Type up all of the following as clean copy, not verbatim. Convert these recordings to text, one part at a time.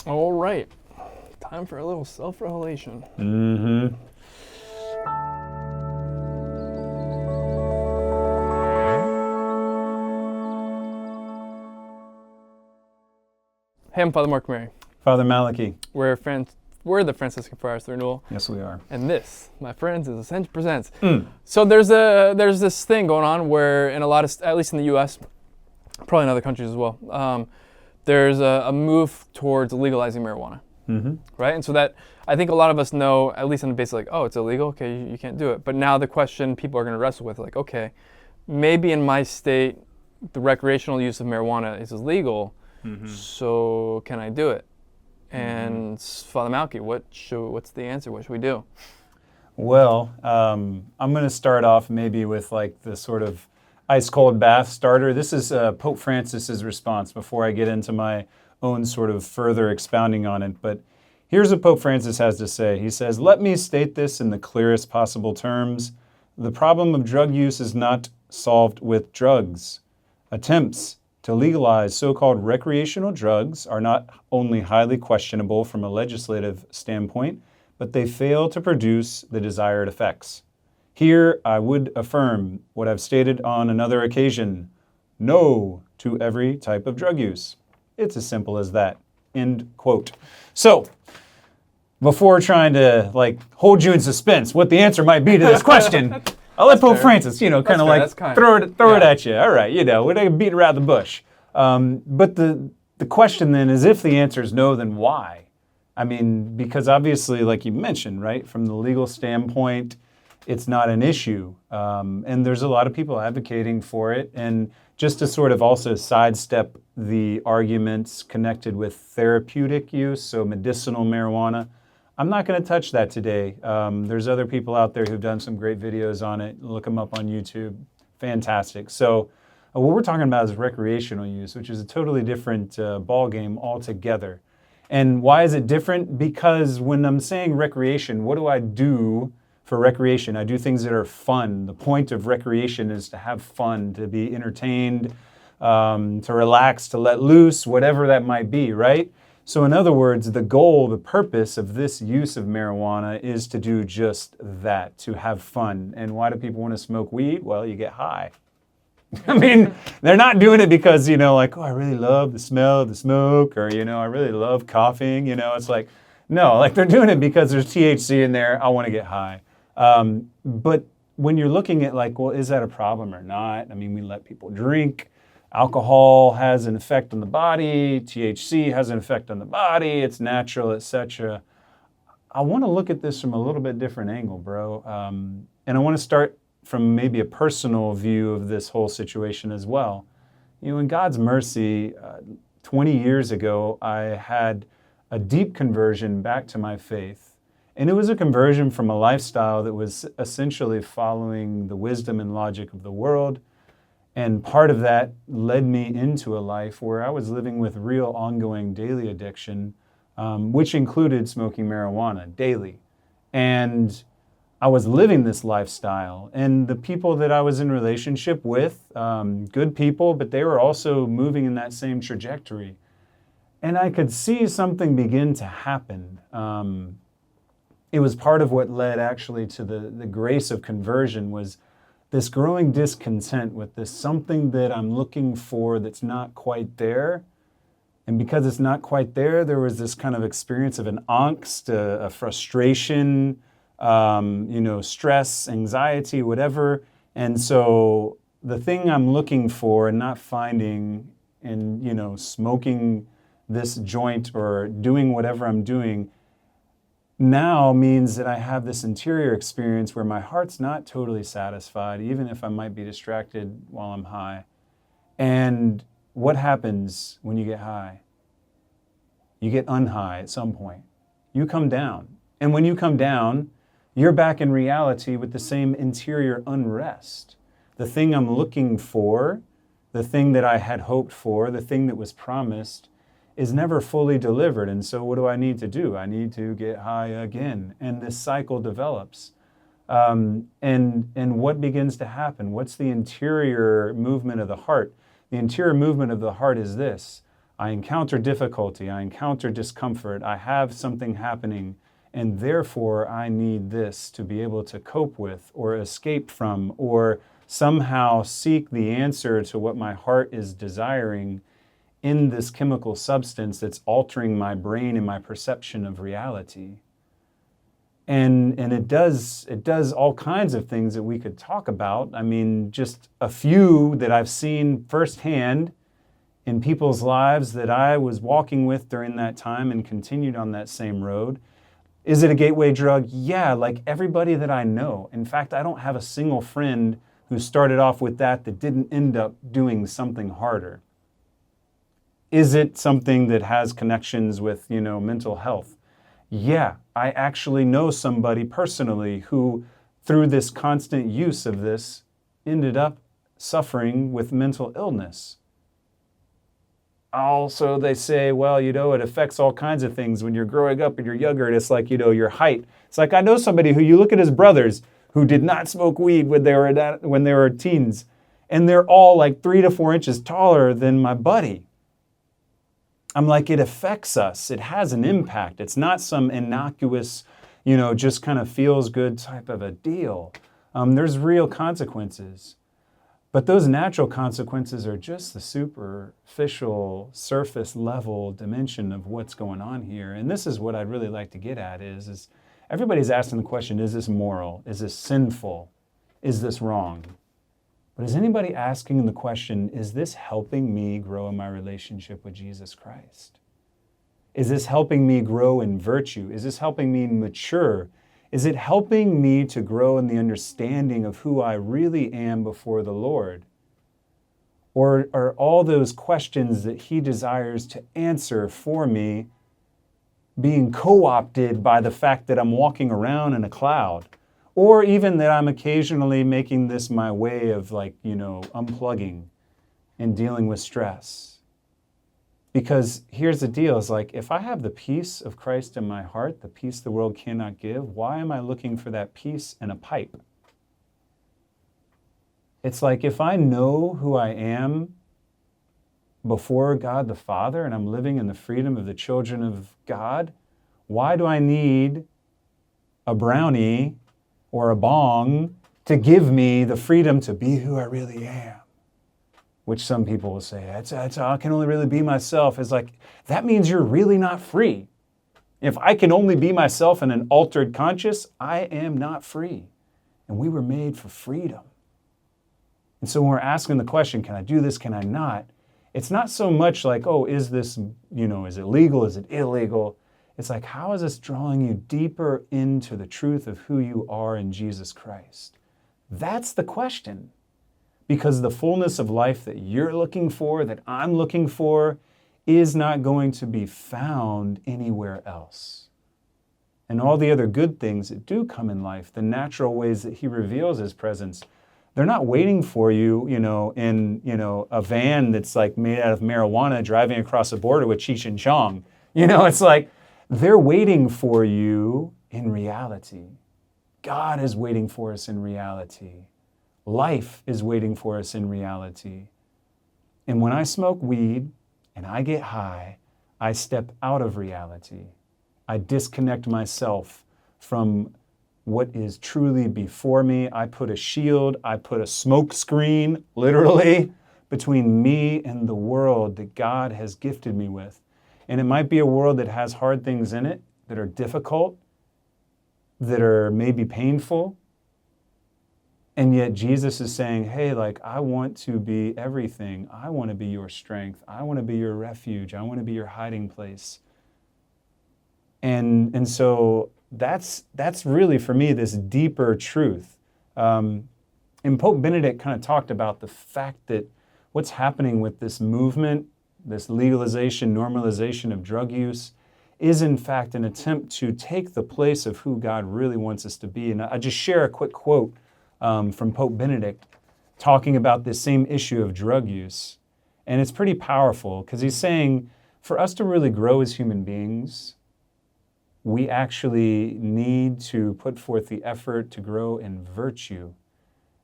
All right. Time for a little self-revelation. Mm-hmm. Hey, I'm Father Mark Mary. Father Malachi. We're the Franciscan Friars Renewal. Yes, we are. And this, my friends, is Ascension Presents. Mm. So there's this thing going on where in a lot of, at least in the U.S., probably in other countries as well, there's a move towards legalizing marijuana. Mm-hmm. Right? And so that, I think a lot of us know, at least on the basis like, oh, it's illegal, okay, you can't do it. But now the question people are going to wrestle with, like, okay, maybe in my state, the recreational use of marijuana is legal, so can I do it? And Father Malky, what's the answer? What should we do? Well, I'm going to start off maybe with like the sort of ice-cold bath starter. This is Pope Francis's response before I get into my own sort of further expounding on it. But here's what Pope Francis has to say. He says, "Let me state this in the clearest possible terms. The problem of drug use is not solved with drugs. Attempts to legalize so-called recreational drugs are not only highly questionable from a legislative standpoint, but they fail to produce the desired effects. Here, I would affirm what I've stated on another occasion, no to every type of drug use. It's as simple as that." End quote. So, before trying to like hold you in suspense, what the answer might be to this question, I'll let Pope Francis, kind of like throw it at you. All right, we're not gonna beat around the bush. But the question then is, if the answer is no, then why? I mean, because obviously, like you mentioned, right, from the legal standpoint, it's not an issue. And there's a lot of people advocating for it. And just to sort of also sidestep the arguments connected with therapeutic use, so medicinal marijuana, I'm not going to touch that today. There's other people out there who've done some great videos on it. Look them up on YouTube. Fantastic. So what we're talking about is recreational use, which is a totally different ball game altogether. And why is it different? Because when I'm saying recreation, what do I do for recreation? I do things that are fun. The point of recreation is to have fun, to be entertained, to relax, to let loose, whatever that might be, right? So in other words, the goal, the purpose of this use of marijuana is to do just that, to have fun. And why do people want to smoke weed? Well, you get high. I mean, they're not doing it because, like, oh, I really love the smell of the smoke, or, I really love coughing, it's like, no, like they're doing it because there's THC in there, I want to get high. But when you're looking at like, well, is that a problem or not? I mean, we let people drink. Alcohol has an effect on the body. THC has an effect on the body. It's natural, etc. I want to look at this from a little bit different angle, bro. And I want to start from maybe a personal view of this whole situation as well. In God's mercy, 20 years ago, I had a deep conversion back to my faith. And it was a conversion from a lifestyle that was essentially following the wisdom and logic of the world. And part of that led me into a life where I was living with real ongoing daily addiction, which included smoking marijuana daily. And I was living this lifestyle. And the people that I was in relationship with, good people, but they were also moving in that same trajectory. And I could see something begin to happen. It was part of what led actually to the grace of conversion, was this growing discontent with this something that I'm looking for that's not quite there. And because it's not quite there, there was this kind of experience of an angst, a frustration, stress, anxiety, whatever. And so the thing I'm looking for and not finding in, smoking this joint or doing whatever I'm doing now means that I have this interior experience where my heart's not totally satisfied, even if I might be distracted while I'm high. And what happens when you get high? You get unhigh at some point. You come down. And when you come down, you're back in reality with the same interior unrest. The thing I'm looking for, the thing that I had hoped for, the thing that was promised, is never fully delivered. And so what do I need to do? I need to get high again. And this cycle develops. And what begins to happen? What's the interior movement of the heart? The interior movement of the heart is this: I encounter difficulty, I encounter discomfort, I have something happening, and therefore I need this to be able to cope with or escape from or somehow seek the answer to what my heart is desiring in this chemical substance that's altering my brain and my perception of reality. And it does all kinds of things that we could talk about. I mean, just a few that I've seen firsthand in people's lives that I was walking with during that time and continued on that same road. Is it a gateway drug? Yeah, like everybody that I know. In fact, I don't have a single friend who started off with that didn't end up doing something harder. Is it something that has connections with, mental health? Yeah, I actually know somebody personally who, through this constant use of this, ended up suffering with mental illness. Also, they say, well, it affects all kinds of things when you're growing up and you're younger, and it's like, your height. It's like I know somebody who you look at his brothers who did not smoke weed when they were teens, and they're all like 3 to 4 inches taller than my buddy. I'm like, it affects us. It has an impact. It's not some innocuous, just kind of feels good type of a deal. There's real consequences. But those natural consequences are just the superficial, surface level dimension of what's going on here. And this is what I'd really like to get at is everybody's asking the question, is this moral? Is this sinful? Is this wrong? But is anybody asking the question, is this helping me grow in my relationship with Jesus Christ? Is this helping me grow in virtue? Is this helping me mature? Is it helping me to grow in the understanding of who I really am before the Lord? Or are all those questions that He desires to answer for me being co-opted by the fact that I'm walking around in a cloud? Or even that I'm occasionally making this my way of unplugging and dealing with stress. Because here's the deal, is like, if I have the peace of Christ in my heart, the peace the world cannot give, why am I looking for that peace in a pipe? It's like, if I know who I am before God the Father and I'm living in the freedom of the children of God, why do I need a brownie or a bong to give me the freedom to be who I really am? Which some people will say, I can only really be myself. It's like, that means you're really not free. If I can only be myself in an altered conscience, I am not free. And we were made for freedom. And so when we're asking the question, can I do this, can I not? It's not so much like, is this, is it legal, is it illegal? It's like, how is this drawing you deeper into the truth of who you are in Jesus Christ? That's the question. Because the fullness of life that you're looking for, that I'm looking for, is not going to be found anywhere else. And all the other good things that do come in life, the natural ways that He reveals His presence, they're not waiting for you, in, a van that's like made out of marijuana driving across the border with Cheech and Chong. It's like they're waiting for you in reality. God is waiting for us in reality. Life is waiting for us in reality. And when I smoke weed and I get high, I step out of reality. I disconnect myself from what is truly before me. I put a shield, I put a smoke screen, literally, between me and the world that God has gifted me with. And it might be a world that has hard things in it, that are difficult, that are maybe painful. And yet Jesus is saying, hey, I want to be everything. I want to be your strength. I want to be your refuge. I want to be your hiding place. And so that's really, for me, this deeper truth. And Pope Benedict kind of talked about the fact that what's happening with this movement, this legalization, normalization of drug use, is in fact an attempt to take the place of who God really wants us to be. And I'll just share a quick quote from Pope Benedict talking about this same issue of drug use. And it's pretty powerful because he's saying, for us to really grow as human beings, we actually need to put forth the effort to grow in virtue.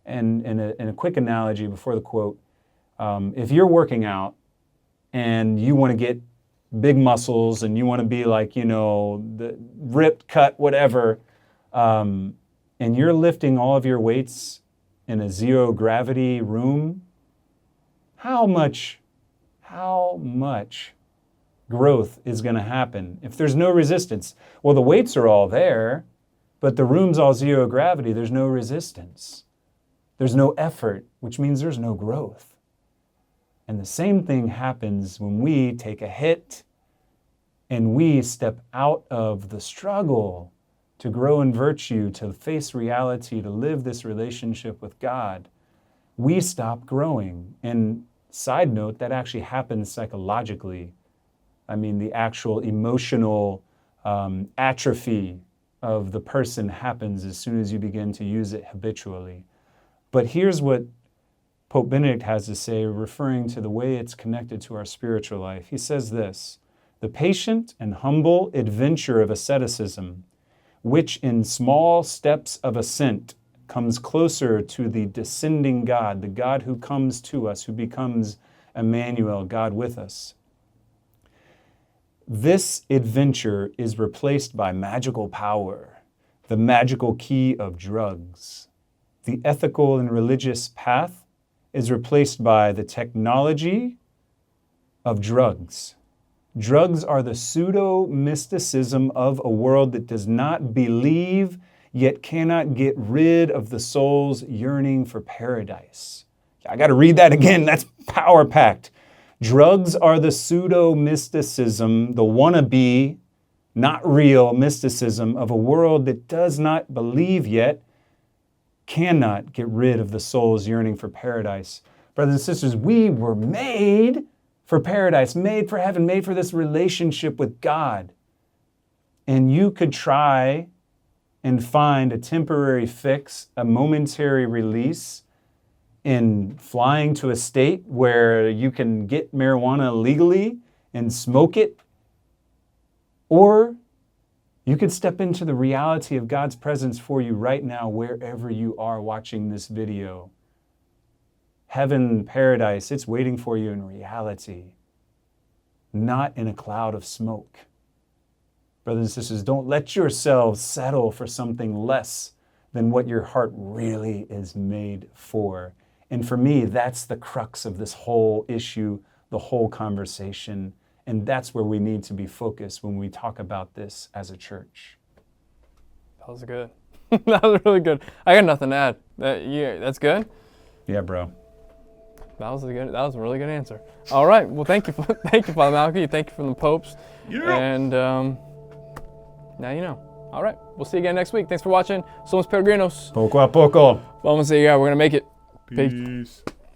And in a quick analogy before the quote, if you're working out and you want to get big muscles and you want to be like, the ripped, cut, whatever, and you're lifting all of your weights in a zero gravity room, how much growth is going to happen if there's no resistance? Well, the weights are all there, but the room's all zero gravity. There's no resistance. There's no effort, which means there's no growth. And the same thing happens when we take a hit and we step out of the struggle to grow in virtue, to face reality, to live this relationship with God. We stop growing. And side note, that actually happens psychologically. I mean, the actual emotional atrophy of the person happens as soon as you begin to use it habitually. But here's what Pope Benedict has to say, referring to the way it's connected to our spiritual life. He says this: the patient and humble adventure of asceticism, which in small steps of ascent comes closer to the descending God, the God who comes to us, who becomes Emmanuel, God with us. This adventure is replaced by magical power, the magical key of drugs. The ethical and religious path is replaced by the technology of drugs. Drugs are the pseudo-mysticism of a world that does not believe, yet cannot get rid of the soul's yearning for paradise. I got to read that again. That's power-packed. Drugs are the pseudo-mysticism, the wannabe, not real mysticism of a world that does not believe yet, cannot get rid of the soul's yearning for paradise. Brothers and sisters, we were made for paradise, made for heaven, made for this relationship with God. And you could try and find a temporary fix, a momentary release in flying to a state where you can get marijuana legally and smoke it, or you could step into the reality of God's presence for you right now, wherever you are watching this video. Heaven, paradise, it's waiting for you in reality, not in a cloud of smoke. Brothers and sisters, don't let yourselves settle for something less than what your heart really is made for. And for me, that's the crux of this whole issue, the whole conversation. And that's where we need to be focused when we talk about this as a church. That was good. That was really good. I got nothing to add. That's good? Yeah, bro. That was a really good answer. All right. Well, thank you, Father Malachy. Thank you from the popes. Yeah. And now you know. All right. We'll see you again next week. Thanks for watching. Somos Peregrinos. Poco a poco. Vamos a llegar. We're going to make it. Peace.